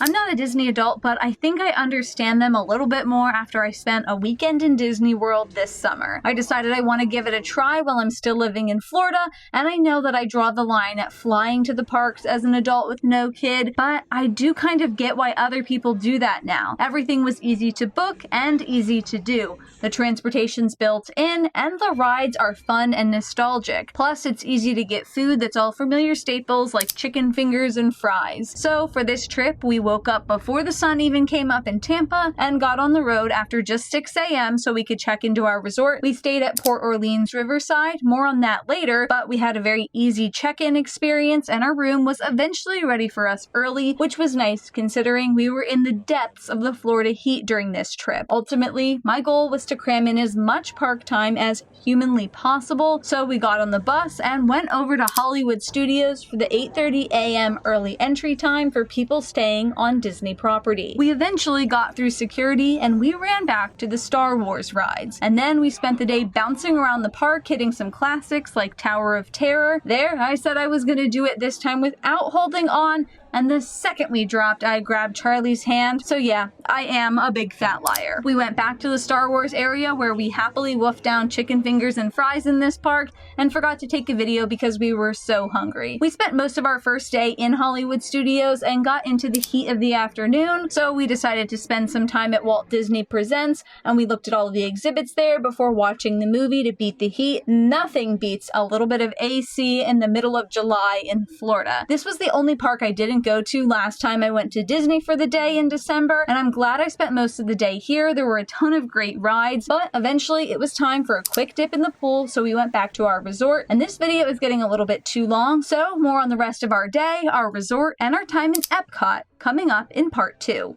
I'm not a Disney adult, but I think I understand them a little bit more after I spent a weekend in Disney World this summer. I decided I want to give it a try while I'm still living in Florida, and I know that I draw the line at flying to the parks as an adult with no kid, but I do kind of get why other people do that now. Everything was easy to book and easy to do. The transportation's built in, and the rides are fun and nostalgic. Plus, it's easy to get food that's all familiar staples like chicken fingers and fries. So for this trip, we woke up before the sun even came up in Tampa and got on the road after just 6 a.m. so we could check into our resort. We stayed at Port Orleans Riverside, more on that later, but we had a very easy check-in experience and our room was eventually ready for us early, which was nice considering we were in the depths of the Florida heat during this trip. Ultimately, my goal was to cram in as much park time as humanly possible, so we got on the bus and went over to Hollywood Studios for the 8:30 a.m. early entry time for people staying on Disney property. We eventually got through security and we ran back to the Star Wars rides. And then we spent the day bouncing around the park, hitting some classics like Tower of Terror. There, I said I was gonna do it this time without holding on, and the second we dropped, I grabbed Charlie's hand. So yeah, I am a big fat liar. We went back to the Star Wars area where we happily wolfed down chicken fingers and fries in this park and forgot to take a video because we were so hungry. We spent most of our first day in Hollywood Studios and got into the heat of the afternoon, so we decided to spend some time at Walt Disney Presents and we looked at all of the exhibits there before watching the movie to beat the heat. Nothing beats a little bit of AC in the middle of July in Florida. This was the only park I didn't go to last time I went to Disney for the day in December, and I'm glad I spent most of the day here. There were a ton of great rides, but eventually it was time for a quick dip in the pool, so we went back to our resort, and this video is getting a little bit too long, so more on the rest of our day, our resort, and our time in Epcot coming up in part 2.